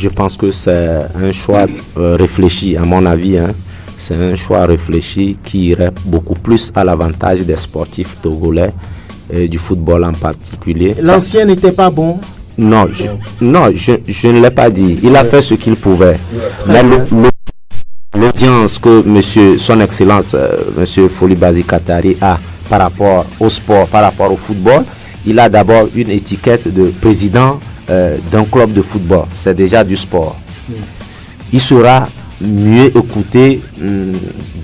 je pense que c'est un choix réfléchi, à mon avis. C'est un choix réfléchi qui irait beaucoup plus à l'avantage des sportifs togolais et du football en particulier. L'ancien n'était pas bon? Non, je ne l'ai pas dit. Il a fait ce qu'il pouvait. Mais l'audience que son Excellence, M. Folibazi Katari a par rapport au sport, par rapport au football, il a d'abord une étiquette de président d'un club de football. C'est déjà du sport. Il sera mieux écouté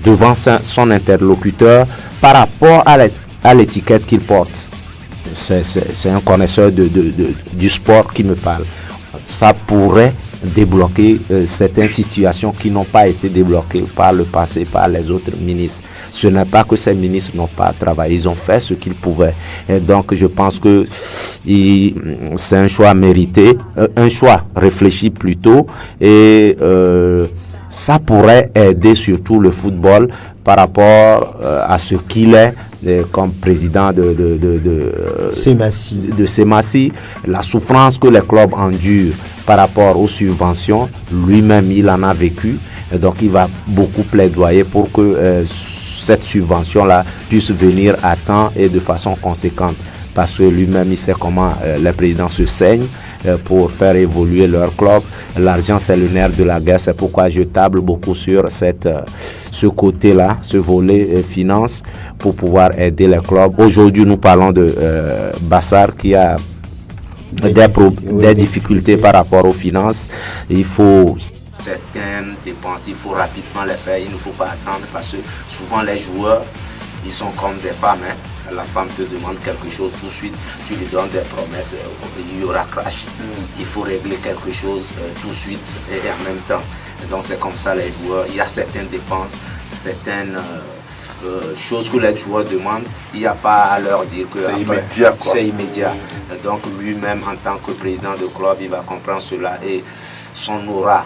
devant son interlocuteur par rapport à l'étiquette qu'il porte. C'est un connaisseur du sport qui me parle. Ça pourrait débloquer certaines situations qui n'ont pas été débloquées par le passé par les autres ministres. Ce n'est pas que ces ministres n'ont pas travaillé, ils ont fait ce qu'ils pouvaient. Et donc je pense que c'est un choix mérité, un choix réfléchi plutôt, et ça pourrait aider surtout le football par rapport à ce qu'il est comme président de Semassi, la souffrance que les clubs endurent par rapport aux subventions. Lui-même, il en a vécu. Et donc, il va beaucoup plaidoyer pour que cette subvention-là puisse venir à temps et de façon conséquente. Parce que lui-même, il sait comment les présidents se saignent pour faire évoluer leur club. L'argent, c'est le nerf de la guerre. C'est pourquoi je table beaucoup sur ce côté-là, ce volet finance, pour pouvoir aider les clubs. Aujourd'hui, nous parlons de Bassar qui a des difficultés par rapport aux finances. Il faut certaines dépenses, il faut rapidement les faire. Il ne faut pas attendre parce que souvent les joueurs, ils sont comme des femmes. La femme te demande quelque chose, tout de suite, tu lui donnes des promesses, il y aura crash. Il faut régler quelque chose tout de suite et en même temps. Et donc c'est comme ça les joueurs. Il y a certaines dépenses, certaines choses que les joueurs demandent. Il n'y a pas à leur dire que c'est immédiat. Donc lui-même, en tant que président de club, il va comprendre cela et son aura,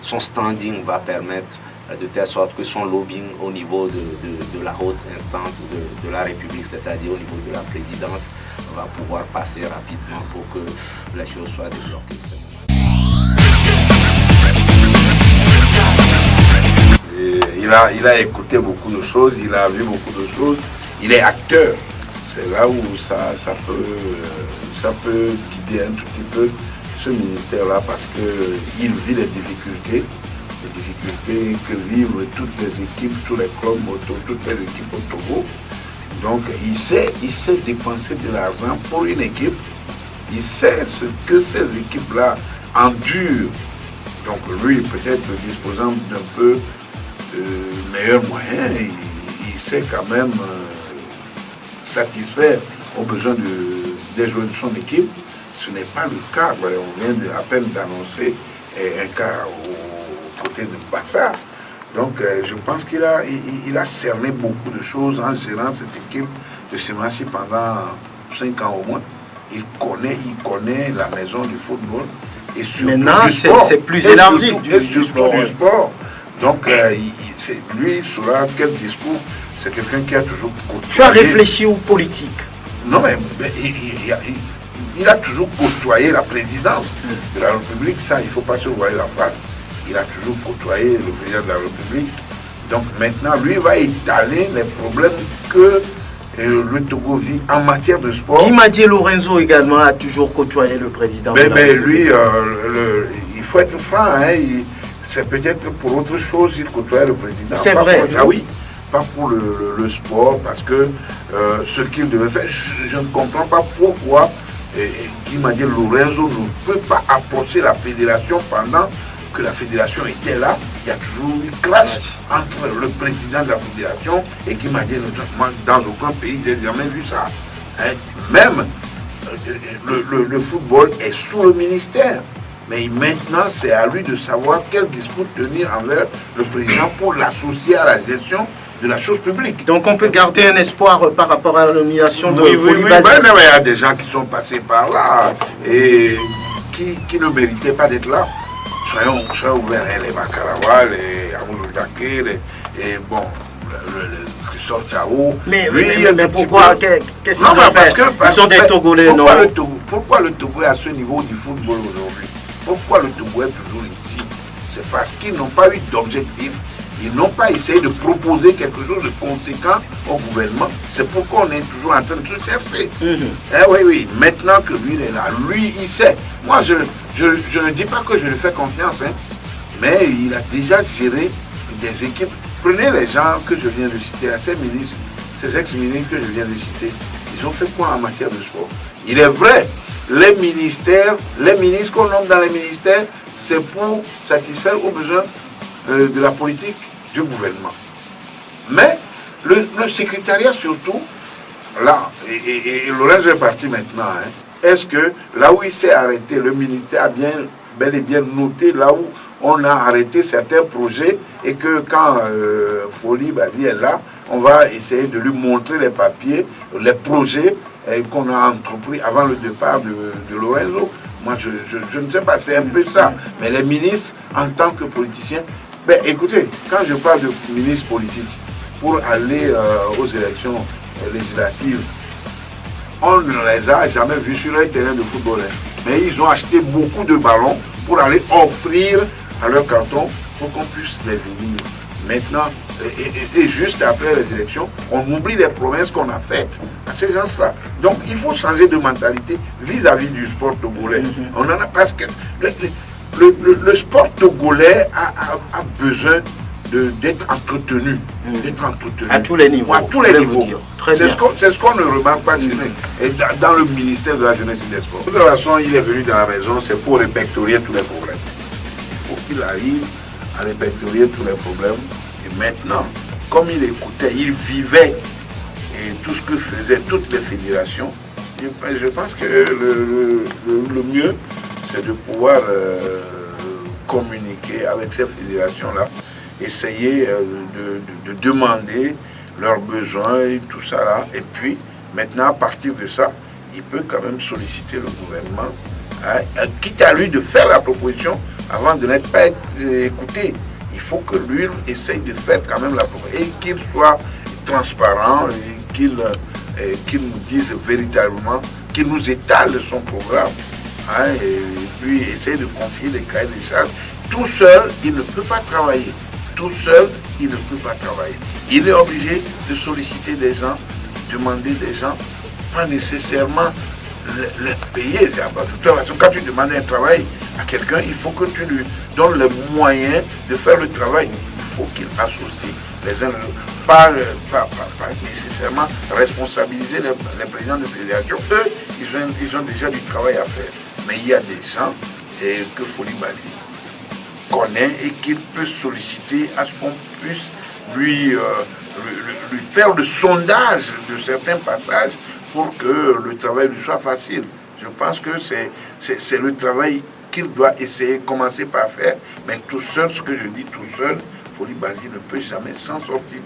son standing va permettre de telle sorte que son lobbying au niveau de la haute instance de la République, c'est-à-dire au niveau de la présidence, va pouvoir passer rapidement pour que les choses soient débloquées. Il a écouté beaucoup de choses, il a vu beaucoup de choses, il est acteur. C'est là où ça peut guider un tout petit peu ce ministère-là parce qu'il vit les difficultés que vivent toutes les équipes, tous les clubs moto, toutes les équipes au Togo. Donc il sait dépenser de l'argent pour une équipe. Il sait ce que ces équipes-là endurent. Donc lui, peut-être disposant d'un peu meilleurs moyens, il sait quand même satisfaire aux besoins des joueurs de son équipe. Ce n'est pas le cas. On vient à peine d'annoncer un cas au côté de Bassar. Donc je pense qu'il a cerné beaucoup de choses en gérant cette équipe de Semassi pendant 5 ans au moins. Il connaît la maison du football. Et maintenant, c'est plus élargi du sport. Donc lui, il saura quel discours. C'est quelqu'un qui a toujours côtoyé. Tu as réfléchi aux politiques? Non, mais il a toujours côtoyé la présidence de la République. Ça, il ne faut pas se voiler la face. Il a toujours côtoyé le président de la République. Donc maintenant, lui va étaler les problèmes que le Togo vit en matière de sport. Guimadié Lorenzo également a toujours côtoyé le président. Mais lui, il faut être franc. C'est peut-être pour autre chose qu'il côtoie le président. C'est vrai. Ah oui, pas pour le sport, parce que ce qu'il devait faire, je ne comprends pas pourquoi Guimadié Lorenzo ne peut pas approcher la fédération pendant que la fédération était là. Il y a toujours eu clash entre le président de la fédération et Guimadié Lorenzo. Dans aucun pays, je n'ai jamais vu ça. Même le football est sous le ministère. Mais maintenant, c'est à lui de savoir quel discours tenir envers le président pour l'associer à la gestion de la chose publique. Donc on peut garder un espoir par rapport à la nomination de Folibazi. Oui, mais il y a des gens qui sont passés par là et qui ne méritaient pas d'être là. Soyons ouverts, les Bakarawa, les Amouzou Daké, et bon, Christophe Tchao. Mais pourquoi? Qu'est-ce qu'ils ont fait? Ils sont des Togolais, non? Pourquoi le Togo est à ce niveau du football aujourd'hui? Pourquoi le Togo est toujours ici? C'est parce qu'ils n'ont pas eu d'objectif. Ils n'ont pas essayé de proposer quelque chose de conséquent au gouvernement. C'est pourquoi on est toujours en train de se chercher. Oui. Maintenant que lui, il est là, lui, il sait. Moi, je ne dis pas que je lui fais confiance, mais il a déjà géré des équipes. Prenez les gens que je viens de citer, ces ministres, ces ex-ministres que je viens de citer, ils ont fait quoi en matière de sport? Il est vrai, les ministres qu'on nomme dans les ministères, c'est pour satisfaire aux besoins de la politique du gouvernement. Mais le secrétariat surtout, là, et Lorenzo est parti maintenant, est-ce que là où il s'est arrêté, le ministère a bel et bien noté là où on a arrêté certains projets et que quand Folie Bazi est là, on va essayer de lui montrer les papiers, les projets qu'on a entrepris avant le départ de Lorenzo. Moi, je ne sais pas, c'est un peu ça. Mais les ministres, en tant que politiciens, écoutez, quand je parle de ministres politiques, pour aller aux élections législatives, on ne les a jamais vus sur un terrain de football. Mais ils ont acheté beaucoup de ballons pour aller offrir à leur canton pour qu'on puisse les élire. Maintenant, et juste après les élections, on oublie les promesses qu'on a faites à ces gens-là. Donc il faut changer de mentalité vis-à-vis du sport togolais. On en a parce que le sport togolais a besoin d'être entretenu. À tous les niveaux. À tous les niveaux. C'est ce qu'on ne remarque pas dans le ministère de la Jeunesse et des Sports. De toute façon, il est venu dans la maison, c'est pour répertorier tous les problèmes. Il faut qu'il arrive à répertorier tous les problèmes. Et maintenant, comme il écoutait, il vivait et tout ce que faisaient toutes les fédérations, je pense que le mieux, c'est de pouvoir communiquer avec ces fédérations-là, essayer de demander leurs besoins et tout ça là. Et puis, maintenant, à partir de ça, il peut quand même solliciter le gouvernement, quitte à lui de faire la proposition avant de n'être pas écouté. Il faut que lui essaye de faire quand même la proposition et qu'il soit transparent et qu'il nous dise véritablement, qu'il nous étale son programme. Et puis essayer de confier les cahiers des charges. Tout seul, il ne peut pas travailler. Tout seul, il ne peut pas travailler. Il est obligé de solliciter des gens, demander des gens, pas nécessairement les payer. De toute façon, quand tu demandes un travail à quelqu'un, il faut que tu lui donnes les moyens de faire le travail. Il faut qu'il associe les uns les autres. Pas nécessairement responsabiliser les présidents de fédération. Eux, ils ont déjà du travail à faire. Mais il y a des gens que Folie Bazi connaît et qu'il peut solliciter à ce qu'on puisse lui faire le sondage de certains passages pour que le travail lui soit facile. Je pense que c'est le travail qu'il doit essayer, commencer par faire, mais tout seul, ce que je dis tout seul, Folie Bazi ne peut jamais s'en sortir.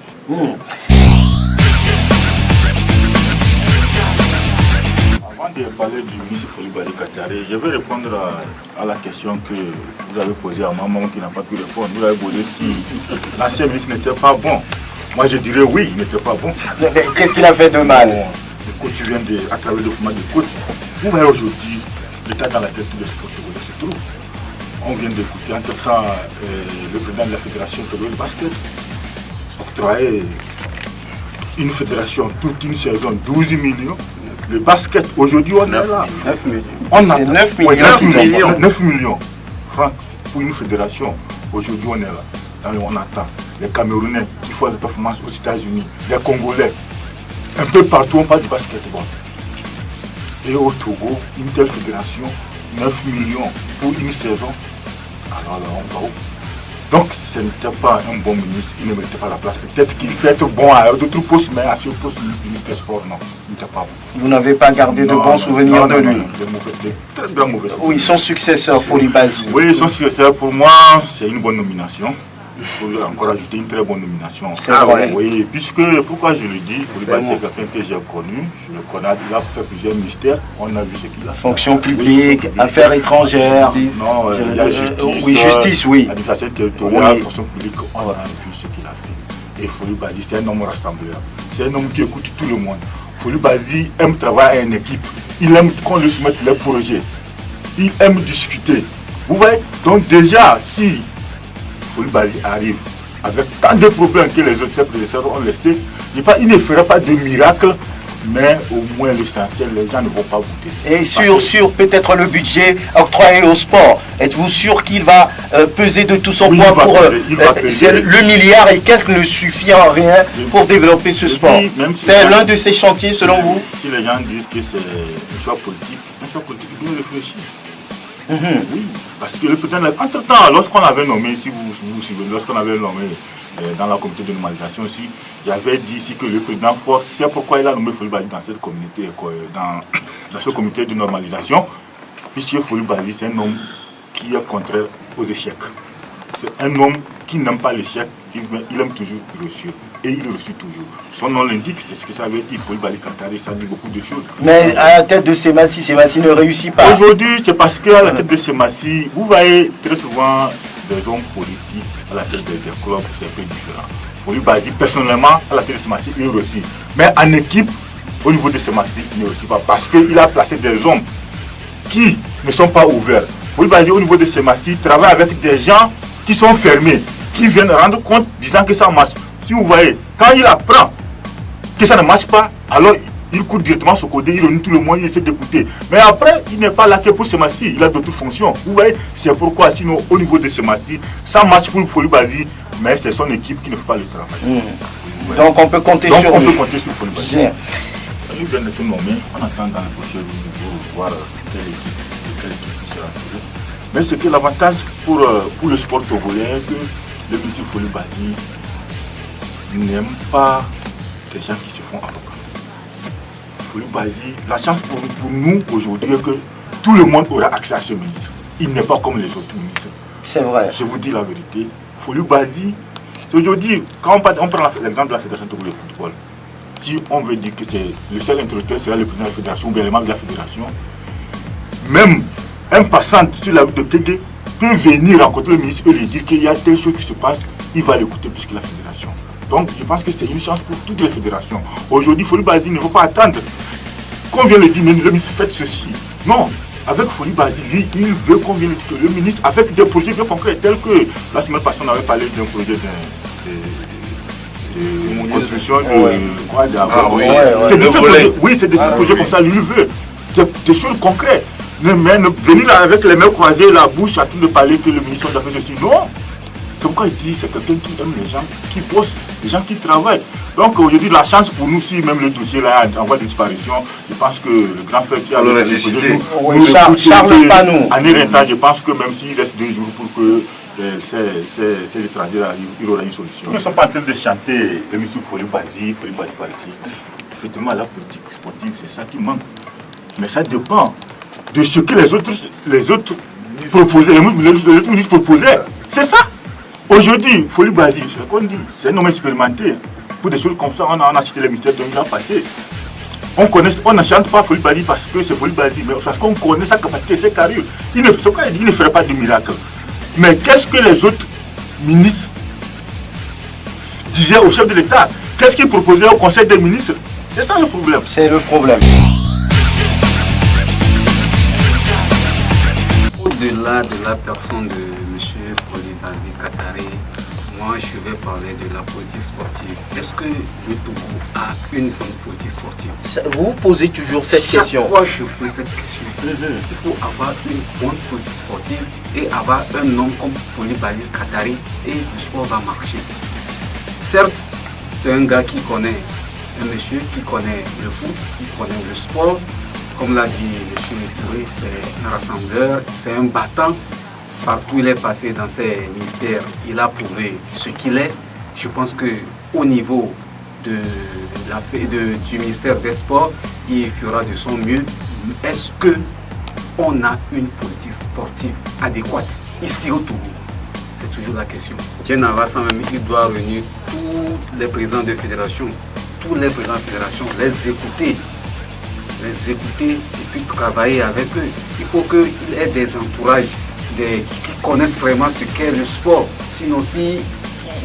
Avant de parler du ministre Folie Bazi Katare, je vais répondre à la question que vous avez posée à maman qui n'a pas pu répondre. Vous avez posé si l'ancien ministre n'était pas bon. Moi je dirais oui, il n'était pas bon. Qu'est-ce qu'il a fait de mal? Le coach vient à travers le format de coach. Vous voyez aujourd'hui l'état dans la tête de sport togolais, c'est trop. On vient d'écouter entre-temps le président de la fédération togolaise de basket octroyer une fédération toute une saison 12 millions. Le basket, aujourd'hui, on est là. 9 millions. On a 9 millions. 9 millions francs pour une fédération. Aujourd'hui, on est là. On attend. Les Camerounais qui font des performances aux États-Unis, les Congolais, un peu partout, on parle du basketball. Et au Togo, une telle fédération, 9 millions pour une saison. Alors là, on va où? Donc, ce n'était pas un bon ministre, il ne méritait pas la place. Peut-être qu'il peut être bon à d'autres postes, mais à ce poste ministre des Sports, non, il n'était pas bon. Vous n'avez pas gardé de bons souvenirs de lui? De très bien mauvais souvenirs. Oui, son successeur, Folie Bazi. Oui, son successeur, pour moi, c'est une bonne nomination. Il faut encore ajouter une très bonne nomination. Vrai. Oui, puisque, pourquoi je le dis, Folie Bazi, c'est quelqu'un que j'ai connu, je le connais, il a fait plusieurs ministères, on a vu ce qu'il a fait. Fonction publique, affaires étrangères. Non, il y a justice. Oui, justice, oui. Administration territoriale, fonction publique, on a vu ce qu'il a fait. Et Folie Bazi, c'est un homme rassembleur. C'est un homme qui écoute tout le monde. Folie Bazi aime travailler en équipe. Il aime qu'on lui soumette les projets. Il aime discuter. Vous voyez? Donc déjà, si Foulibaly arrive avec tant de problèmes que les autres ses prédécesseurs ont laissé, il ne fera pas de miracle, mais au moins l'essentiel, les gens ne vont pas goûter. Et sur peut-être le budget octroyé au sport, êtes-vous sûr qu'il va peser de tout son poids pour... le milliard et quelques ne suffit en rien pour développer ce sport. C'est l'un de ces chantiers selon vous? Si les gens disent que c'est un choix politique, il doit réfléchir. Oui, parce que le président, entre-temps, lorsqu'on avait nommé, si vous vous souvenez, lorsqu'on avait nommé dans la communauté de normalisation aussi, il avait dit ici que le président Ford, c'est pourquoi il a nommé Foulibaly dans cette communauté, dans ce comité de normalisation, puisque Foulibaly, c'est un homme qui est contraire aux échecs. C'est un homme qui n'aime pas l'échec, il aime toujours réussir. Et il reçut toujours. Son nom l'indique, c'est ce que ça veut dire. Foulibaly Katare, ça dit beaucoup de choses. Mais à la tête de Semassi ne réussit pas. Aujourd'hui, c'est parce qu'à la tête de Semassi, vous voyez très souvent des hommes politiques à la tête des clubs, c'est un peu différent. Foulibaly, personnellement, à la tête de Semassi, il réussit. Mais en équipe, au niveau de Semassi, il ne réussit pas. Parce qu'il a placé des hommes qui ne sont pas ouverts. Foulibaly, au niveau de Semassi, travaille avec des gens qui sont fermés, qui viennent rendre compte disant que ça marche. Si vous voyez, quand il apprend que ça ne marche pas, alors il court directement sur côté, il réunit tout le monde, il essaie d'écouter. Mais après, il n'est pas là que pour Semassi, il a d'autres fonctions. Vous voyez, c'est pourquoi sinon au niveau de Semassi, ça marche pour Foulibaly, mais c'est son équipe qui ne fait pas le travail. Donc on peut compter sur lui. On peut compter sur Foulibaly. Il vient d'être nommé, on attend dans le prochain niveau voir quelle équipe sera faite. Mais c'était l'avantage pour le sport togolais que le monsieur Foulibaly n'aime pas les gens qui se font avocats. Foulibaly, la chance pour nous aujourd'hui est que tout le monde aura accès à ce ministre. Il n'est pas comme les autres ministres. C'est vrai. Je vous dis la vérité. Foulibaly, c'est aujourd'hui, quand on prend l'exemple de la Fédération togolaise de football, si on veut dire que c'est le seul interlocuteur sera le président de la fédération ou bien les membres de la fédération, même un passant sur la route de Kégué peut venir rencontrer le ministre et lui dire qu'il y a telle chose qui se passe, il va l'écouter plus que la fédération. Donc je pense que c'est une chance pour toutes les fédérations. Aujourd'hui, Foulibaly ne faut pas attendre qu'on vienne le dire, mais le ministre fait ceci. Non, avec Foulibaly, il veut qu'on vienne le dire que le ministre, avec des projets bien concrets, tels que la semaine passée, on avait parlé d'un projet de construction de quoi c'est des projets, oui, c'est des projets comme ça, lui veut. Des choses concrètes. Mais venir là avec les mains croisées, la bouche à tout de parler que le ministre doit faire ceci. Non. C'est pourquoi il dit c'est quelqu'un qui aime les gens qui bossent, les gens qui travaillent. Donc aujourd'hui, la chance pour nous, si même le dossier là est en voie de disparition, je pense que le grand frère qui a le nécessité, Charles Panou. Je pense que même s'il reste 2 jours pour que ces étrangers arrivent, il aura une solution. Nous ne sommes pas en train de chanter l'émission Foulibaly par ici. Effectivement, la politique sportive, c'est ça qui manque. Mais ça dépend de ce que les autres proposaient, les autres ministres proposaient. C'est ça. Aujourd'hui, Foulibaly, c'est ce qu'on dit, c'est un homme expérimenté. Pour des choses comme ça, on a cité les mystères d'un grand passé. On ne chante pas Foulibaly parce que c'est Foulibaly, mais parce qu'on connaît sa capacité, ses carrures. Il ne ferait pas de miracle. Mais qu'est-ce que les autres ministres disaient au chef de l'État? Qu'est-ce qu'ils proposaient au Conseil des ministres? C'est ça le problème. C'est le problème. Au-delà de la personne de M. Foulibaly Katare, moi je vais parler de la politique sportive. Est-ce que le Togo a une bonne politique sportive? Vous posez toujours cette question. Chaque fois je pose cette question. Il faut avoir une bonne politique sportive et avoir un homme comme Foulibaly Katare et le sport va marcher. Certes, c'est un gars qui connaît, un monsieur qui connaît le foot, qui connaît le sport. Comme l'a dit M. Touré, c'est un rassembleur, c'est un battant. Partout il est passé dans ses ministères, il a prouvé ce qu'il est. Je pense qu'au niveau du ministère des Sports, il fera de son mieux. Est-ce qu'on a une politique sportive adéquate ici au Togo? C'est toujours la question. Bien avant ça même, il doit réunir tous les présidents de fédération, les écouter et puis travailler avec eux. Il faut qu'il ait des entourages qui connaissent vraiment ce qu'est le sport. Sinon, si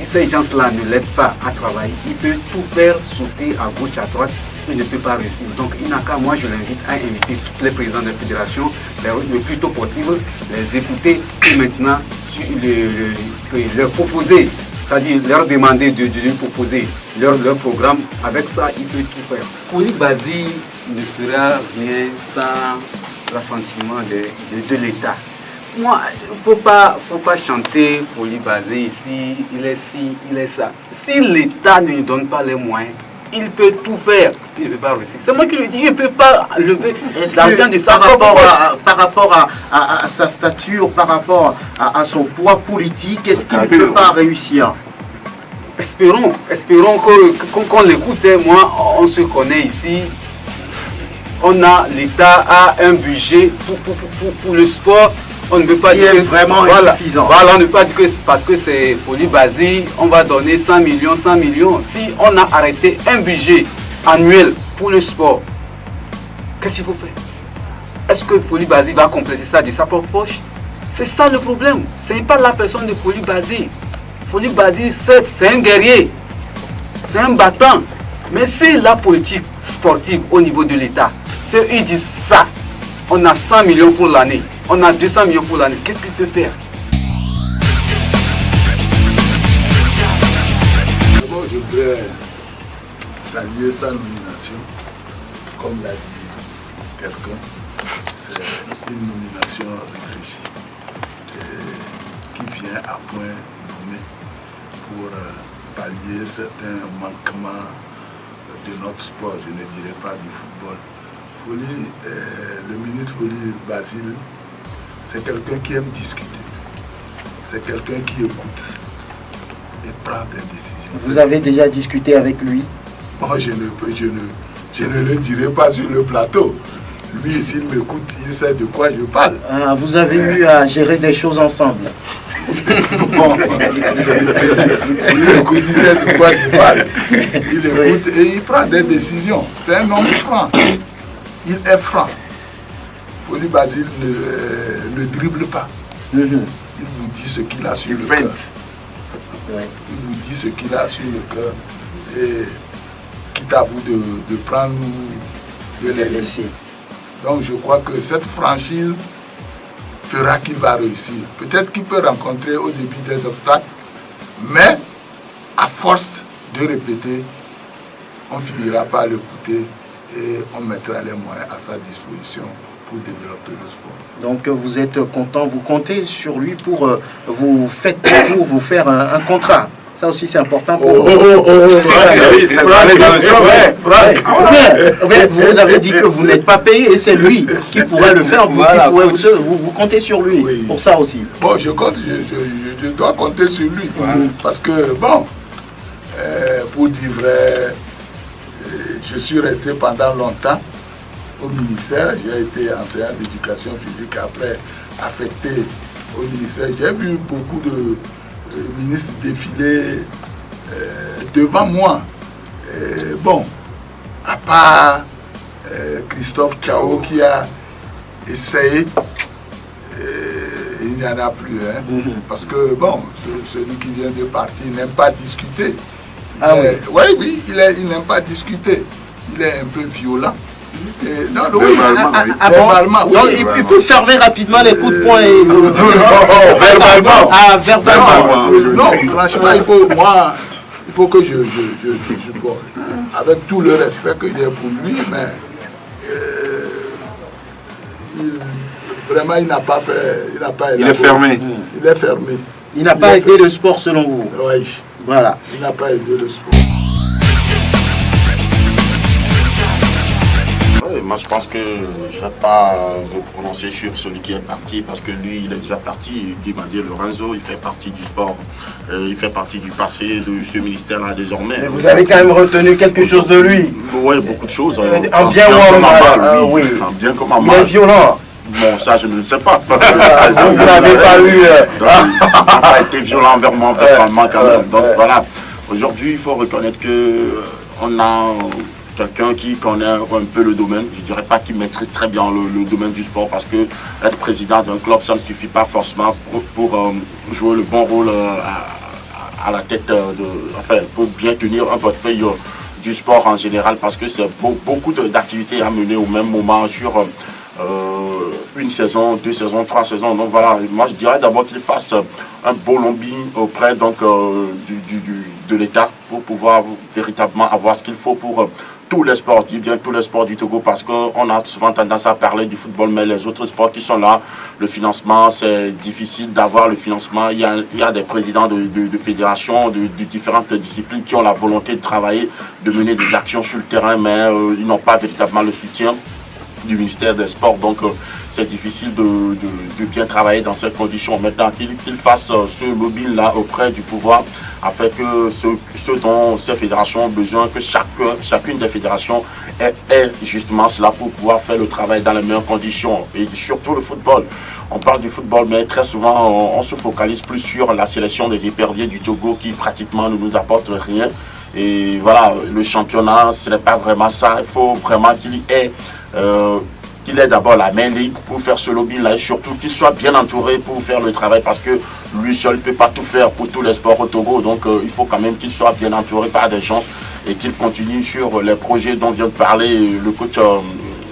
ces gens-là ne l'aident pas à travailler, il peut tout faire sauter à gauche, à droite il ne peut pas réussir. Donc il n'a qu'à, moi je l'invite à inviter tous les présidents de fédération le plus tôt possible, les écouter et maintenant leur proposer, c'est-à-dire leur demander de lui proposer leur programme. Avec ça, il peut tout faire. Foli Bazi ne fera rien sans l'assentiment de l'État. Moi, il ne faut pas chanter Foli Bazi ici, il est ci, il est ça. Si l'État ne lui donne pas les moyens, il peut tout faire, il ne peut pas réussir. C'est moi qui le dis, il ne peut pas lever l'argent de sa par rapport à sa stature, par rapport à son poids politique, est-ce qu'il ne peut pas réussir? Espérons qu'on l'écoute. Moi, on se connaît ici. L'État a un budget pour le sport. On ne peut pas dire que vraiment insuffisant. Voilà, on ne peut pas dire que parce que c'est Foli Bazi, on va donner 100 millions. Si on a arrêté un budget annuel pour le sport, qu'est-ce qu'il faut faire? Est-ce que Foli Bazi va compléter ça de sa propre poche? C'est ça le problème. Ce n'est pas la personne de Foli Bazi. Foli Bazi, c'est un guerrier, c'est un battant. Mais c'est la politique sportive au niveau de l'État. Ils disent ça. On a 100 millions pour l'année. On a 200 millions pour l'année. Qu'est-ce qu'il peut faire? D'abord, je voudrais saluer sa nomination. Comme l'a dit quelqu'un, c'est une nomination réfléchie qui vient à point nommé pour pallier certains manquements de notre sport, je ne dirais pas du football. Le ministre Foli Basile, c'est quelqu'un qui aime discuter, c'est quelqu'un qui écoute et prend des décisions. Vous avez déjà discuté avec lui? Moi, je ne le dirai pas sur le plateau. Lui, s'il m'écoute, il sait de quoi je parle. Ah, vous avez eu à gérer des choses ensemble? Bon, il écoute, il sait de quoi je parle. Il écoute et il prend des décisions. C'est un homme franc. Il est franc. Foli Basile ne dribble pas. Il vous dit ce qu'il a sur le cœur. Il vous dit ce qu'il a sur le cœur. Et quitte à vous de prendre ou de laisser. Donc je crois que cette franchise fera qu'il va réussir. Peut-être qu'il peut rencontrer au début des obstacles, mais à force de répéter, on finira par l'écouter et on mettra les moyens à sa disposition pour développer le sport. Donc vous êtes content, vous comptez sur lui pour vous faire un contrat. Ça aussi c'est important pour vous. Vous avez dit que vous n'êtes pas payé et c'est lui qui pourrait le faire. Vous comptez sur lui pour ça aussi. Bon, je dois compter sur lui. Parce que, bon, pour dire vrai, je suis resté pendant longtemps au ministère. J'ai été enseignant d'éducation physique, après affecté au ministère. J'ai vu beaucoup de ministres défiler devant moi. Bon, à part Christophe Tchao qui a essayé, il n'y en a plus. Parce que, bon, celui qui vient de partir n'aime pas discuter. Oui, il n'aime pas discuter. Il est un peu violent. Verbalement. Il peut fermer rapidement les coups de poing. Verbalement. Non, franchement, il faut que je bon, avec tout le respect que j'ai pour lui, mais vraiment, il n'a pas fait. Il est fermé. Il est fermé. Il n'a pas aidé le sport selon vous. Oui. Voilà. Il n'a pas aidé le sport. Moi, je pense que je ne vais pas me prononcer sur celui qui est parti parce que lui, il est déjà parti. Guy Madié Lorenzo, il fait partie du sport. Il fait partie du passé de ce ministère-là désormais. Mais vous avez quand même retenu quelque chose de lui. Oui, beaucoup de choses. En bien ou en mal, oui. En bien comme en mal. Il est violent. Bon, ça, je ne sais pas. Parce que, vous n'avez pas eu... il n'a pas été violent envers moi, verbalement quand même. Donc voilà. Aujourd'hui, il faut reconnaître qu'on a quelqu'un qui connaît un peu le domaine. Je ne dirais pas qu'il maîtrise très bien le domaine du sport parce que être président d'un club, ça ne suffit pas forcément pour jouer le bon rôle à la tête pour bien tenir un portefeuille du sport en général, parce que c'est beaucoup d'activités à mener au même moment sur une saison, 2 saisons, 3 saisons. Donc voilà, moi je dirais d'abord qu'il fasse un beau lobbying auprès donc, de l'État pour pouvoir véritablement avoir ce qu'il faut pour tous les sports, je dis bien tous les sports du Togo, parce qu'on a souvent tendance à parler du football, mais les autres sports qui sont là, le financement, c'est difficile d'avoir le financement. Il y a des présidents de fédérations, de différentes disciplines qui ont la volonté de travailler, de mener des actions sur le terrain, mais ils n'ont pas véritablement le soutien du ministère des Sports, donc c'est difficile de bien travailler dans ces conditions. Maintenant qu'il fasse ce lobbying-là auprès du pouvoir, afin que ce dont ces fédérations ont besoin, que chacune des fédérations ait justement cela pour pouvoir faire le travail dans les meilleures conditions. Et surtout le football. On parle du football, mais très souvent on se focalise plus sur la sélection des éperviers du Togo qui pratiquement ne nous apporte rien. Et voilà, le championnat, ce n'est pas vraiment ça. Il faut vraiment qu'il ait d'abord la main libre pour faire ce lobby-là et surtout qu'il soit bien entouré pour faire le travail, parce que lui seul ne peut pas tout faire pour tous les sports au Togo. Donc il faut quand même qu'il soit bien entouré par des gens et qu'il continue sur les projets dont vient de parler le coach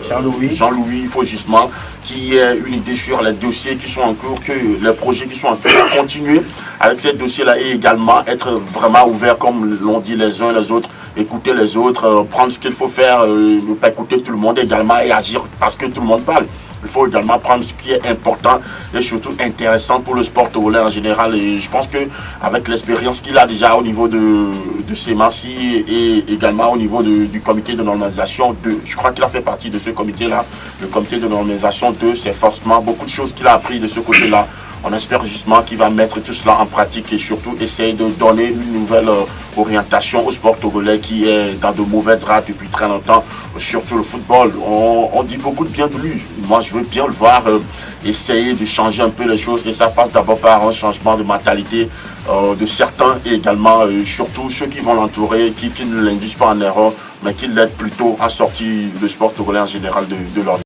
Jean-Louis. Il faut justement qu'il y ait une idée sur les dossiers qui sont en cours, que les projets qui sont en cours continuent avec ces dossiers-là et également être vraiment ouvert, comme l'ont dit les uns et les autres, écouter les autres, prendre ce qu'il faut faire, ne pas écouter tout le monde également et agir parce que tout le monde parle. Il faut également prendre ce qui est important et surtout intéressant pour le sport togolais en général. Et je pense qu'avec l'expérience qu'il a déjà au niveau de Semassi et également au niveau du comité de normalisation, je crois qu'il a fait partie de ce comité-là, le comité de normalisation 2, c'est forcément beaucoup de choses qu'il a appris de ce côté-là. On espère justement qu'il va mettre tout cela en pratique et surtout essayer de donner une nouvelle orientation au sport togolais qui est dans de mauvais draps depuis très longtemps, surtout le football. On dit beaucoup de bien de lui. Moi, je veux bien le voir essayer de changer un peu les choses et ça passe d'abord par un changement de mentalité de certains et également surtout ceux qui vont l'entourer, qui ne l'induisent pas en erreur, mais qui l'aident plutôt à sortir le sport togolais en général de leur